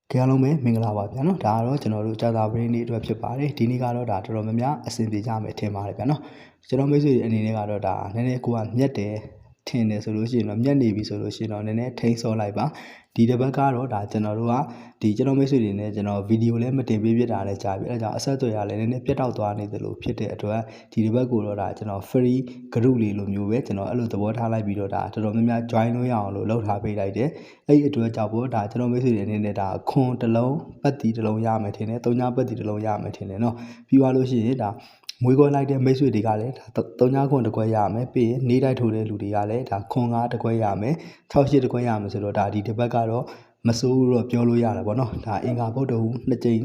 အားလုံးပဲမင်္ဂလာပါဗျာနော်ဒါကတော့ကျွန်တော်တို့ကြာသာပရင်းနေ့အတွက်ဖြစ်ပါတယ်ဒီနေ့ကတော့ဒါတော်တော်များများအဆင်ပြေကြမယ်ထင်ပါတယ်ဗျာနော်ကျွန်တော်မိတ်ဆွေအနေနဲ့ကတော့ဒါနည်းနည်းကိုကမြက်တယ်ထင်တယ်ဆိုလို့ရှိရင်တော့မြက်နေပြီဆိုလို့ရှိရင်တော့နည်းနည်းထိန်းစောလိုက်ပါဒီတစ်ပတ်ကတော့ဒါကျွန်တော်တို့ကဒီကျွန်တော်မိတ်ဆွေတွေနဲ့ကျွန်တော်ဗီဒီယိုလည်းမတင်ပေးပြတာလည်းကြာပြီအဲဒါကြောင့်အဆက်အသွယ်ရလည်းနည်းနည်းပြတ်တောက်သွားနေတယ်လို့ဖြစ်တဲ့အတွက်ဒီတစ်ပတ်ကိုတော့ဒါကျွန်တော် free group လေးလိုမျိုးပဲကျွန်တော်အဲ့လိုသဘောထားလိုက်ပြီးတော့ဒါတော်တော်များများ join လို့ရအောင်လို့လုပ်ထားပေးလိုက်တယ်အဲ့ဒီအတွက်ကြောင့်ပေါ့ဒါကျွန်တော်မိတ်ဆွေတွေအနေနဲ့ဒါခွန်တစ်လုံးပတ်တီတစ်လုံးရမယ်ထင်တယ်၃ညပတ်တီတစ်လုံးရမယ်ထင်တယ်နော်ပြီးသွားလို့ရှိရင်ဒါမွေးခွဲလိုက်တဲ့မိတ်ဆွေတွေကလည်းဒါ3ညခွန်တစ်ခွဲရမယ်ပြီးရင်နေတိုက်ထိုးတဲ့လူတွေကလည်းဒါခွန်9တစ်ခွဲရမယ်6 8တစ်ခွဲရမယ်ဆိုတော့ဒါဒီတစ်ပတ်ကတော့မစိုးဘူးတော့ပြောလို့ရတာပေါ့နော်ဒါအင်္ဂါဗုဒ္ဓဟူ2ကြိမ်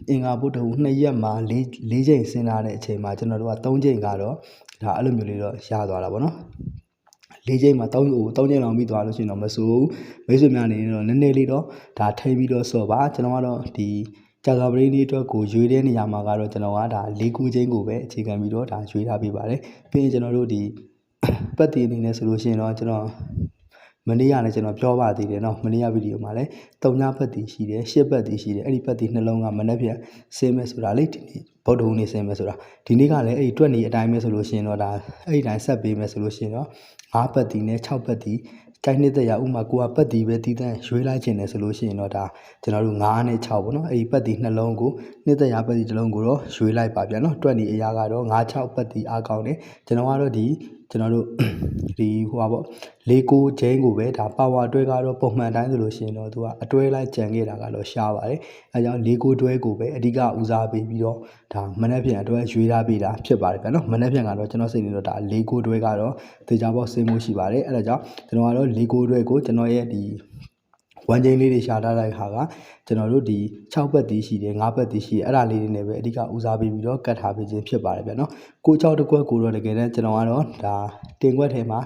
အင်္ဂါဗုဒ္ဓဟူ2ရက်မှာ4ကြိမ်ဆင်းလာတဲ့အချိန်မှာကျွန်တော်တို့က3ကြိမ်ကတော့ဒါအဲ့လိုမျိုးလေးတော့ရသွားတာပေါ့နော်4ကြိမ်မှာ3ကြိမ်လောက်ပြီးသွားလို့ရှိရင်တော့မစိုးဘူးမိတ်ဆွေများအနေနဲ့တော့နည်းနည်းလေးတော့ဒါထိပြီးတော့စော့ပါကျွန်တော်ကတော့ဒီကြာသာပရိနေ့အတွက်ကိုရွေးတဲ့နေရာမှာကတော့ကျွန်တော်ကဒါ4ခုချင်းကိုပဲအခြေခံပြီးတော့ဒါရွေးထားပေးပါတယ်ပြီးရင်ကျွန်တော်တို့ဒီပတ်တီအနေနဲ့ဆိုလို့ရှိရင်တော့ကျွန်တော်မနေ့ကလည်းကျွန်တော်ပြောပါသေးတယ်เนาะမနေ့ကဗီဒီယိုမှာလည်း3ညပတ်တီရှိတယ်10ပတ်တီရှိတယ်အဲ့ဒီပတ်တီနှလုံးကမနေ့ပြန်ဆင်းမယ်ဆိုတာလေဒီနေ့ဗုဒ္ဓဟူးနေ့ဆင်းမယ်ဆိုတာဒီနေ့ကလည်းအဲ့ဒီတွက်နေအတိုင်းပဲဆိုလို့ရှိရင်တော့ဒါအဲ့ဒီတိုင်းဆက်ပေးမယ်ဆိုလို့ရှိရင်တော့5ပတ်တီနဲ့6ပတ်တီကြိုက်နေတဲ့ရဥမာကိုကပတ်တီပဲတီးတန်းရွေးလိုက်ခြင်းတယ်ဆိုလို့ရှိရင်တော့ဒါကျွန်တော်တို့9နဲ့6ပေါ့နော်အဲ့ဒီပတ်တီနှလုံးကိုနှစ်သက်ရပတ်တီတစ်လုံးကိုတော့ရွေးလိုက်ပါဗျာနော်တွက်နေအရာကတော့9 6ပတ်တီအားကောင်းတယ်ကျွန်တော်ကတော့ဒီကျွန်တော်တို့ဒီဟိုပါပေါ့၄၉ဂျိန်းကိုပဲဒါပါဝါတွဲကတော့ပုံမှန်တိုင်းဆိုလို့ရှိရင်တော့သူကအတွဲလိုက်ကြံခဲ့တာကတော့ရှားပါတယ်အဲကြောင့်၄၉တွဲကိုပဲအဓိကဦးစားပေးပြီးတော့ဒါမနက်ဖြန်အတွဲရွေးထားပေးတာဖြစ်ပါတယ်ဗျာနော်မနက်ဖြန်ကတော့ကျွန်တော်စိတ်နေတော့ဒါ၄၉တွဲကတော့တေချာပေါက်ဆင်းမှုရှိပါတယ်အဲဒါကြောင့်ကျွန်တော်ကတော့၄၉တွဲကိုကျွန်တော်ရဲ့ဒီ1ချိန်လေးတွေရှာထားလိုက်ခါကကျွန်တော်တို့ဒီ6ပတ်တီးရှိတယ်5ပတ်တီးရှိတယ်အဲ့ဒါလေးတွေနဲ့ပဲအဓိကဦးစားပေးပြီးတော့ကတ်ထားပေးခြင်းဖြစ်ပါတယ်ဗျာနော်ကို6တစ်ခွက်ကိုတော့တကယ်တမ်းကျွန်တော်ကတော့ဒါတင်ခွက်ထဲမှာ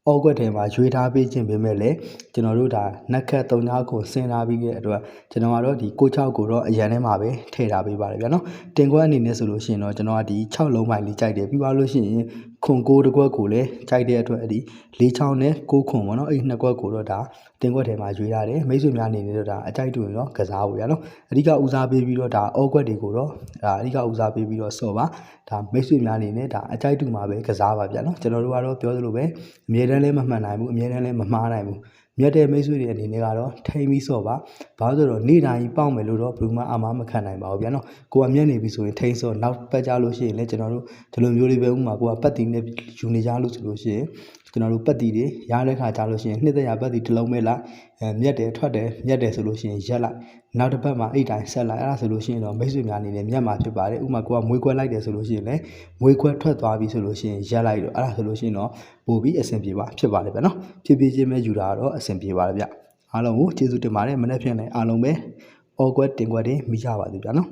အောက်ခွက်ထဲမှာရွေးထားပေးခြင်းပဲမဲ့လေကျွန်တော်တို့ဒါနက်ခတ်3ညကိုဆင်းထားပြီးတဲ့အတွက်ကျွန်တော်ကတော့ဒီကို6ကိုတော့အရန်ထဲမှာပဲထည့်ထားပေးပါတယ်ဗျာနော်တင်ခွက်အနေနဲ့ဆိုလို့ရှိရင်တော့ကျွန်တော်ကဒီ6လုံးပိုင်းလေးကြိုက်တယ်ပြီးသွားလို့ရှိရင်ခွန်9တစ်ခွက်ကိုလည်းကြိုက်တဲ့အတွက်အဲ့ဒီ4 6နဲ့9ခွန်ပေါ့နော်အဲ့ဒီ2ခွက်ကိုတော့ဒါတင်ခွက်ထဲမှာရွေးရတယ်မိတ်ဆွေများအနေနဲ့တော့ဒါအကြိုက်တူရင်တော့ကစားဖို့ဗျာနော်အဓိကဦးစားပေးပြီးတော့ဒါအောက်ခွက်တွေကိုတော့ဒါအဓိကဦးစားပေးပြီးတော့စော့ပါဒါမိတ်ဆွေများအနေနဲ့ဒါအကြိုက်တူမှာပဲကစားပါဗျာနော်ကျွန်တော်တို့ကတော့ပြောသလိုပဲအမြဲတမ်းလည်းမမှန်နိုင်ဘူးအမြဲတမ်းလည်းမမှားနိုင်ဘူးမြတ်တဲ့မိတ်ဆွေတွေအနေနဲ့ကတော့ထိမ့်ပြီးစော့ပါဘာလို့ဆိုတော့နေ့တိုင်းပေါက်မယ်လို့တော့ဘယ်သူမှအာမမခံနိုင်ပါဘူးဗျာနော်ကိုကမြတ်နေပြီဆိုရင်ထိမ့်စော့နောက်ပတ်ကြလို့ရှိရင်လည်းကျွန်တော်တို့ဒီလိုမျိုးလေးပဲဥမာကိုကပတ်တီနဲ့ယူနေကြလို့ဆိုလို့ရှိရင်ကျွန်တော်တို့ပတ်တီတွေရတဲ့ခါကြလို့ရှိရင်နှစ်သက်ရပတ်တီတစ်လုံးပဲလိုက်မြက်တယ်ထွက်တယ်မြက်တယ်ဆိုလို့ရှိရင်ရက်လိုက်နောက်တစ်ပတ်မှာအဲ့တိုင်းဆက်လိုက်အဲ့ဒါဆိုလို့ရှိရင်တော့မိတ်ဆွေများအနေနဲ့မြက်မှာဖြစ်ပါတယ်ဥမာကိုကမွေးခွက်လိုက်တယ်ဆိုလို့ရှိရင်လည်းမွေးခွက်ထွက်သွားပြီဆိုလို့ရှိရင်ရက်လိုက်တော့အဲ့ဒါဆိုလို့ရှိရင်တော့ပို့ပြီးအဆင်ပြေပါဖြစ်ပါတယ်ဗျာနော်ဖြည်းဖြည်းချင်းပဲယူတာတော့အဆင်ပြေပါတယ်ဗျအားလုံးကိုကျေးဇူးတင်ပါတယ်မနေ့ဖြန်လည်းအားလုံးပဲအော်ကွက်တင်ကွက်တွေမိကြပါသေးဗျာနော်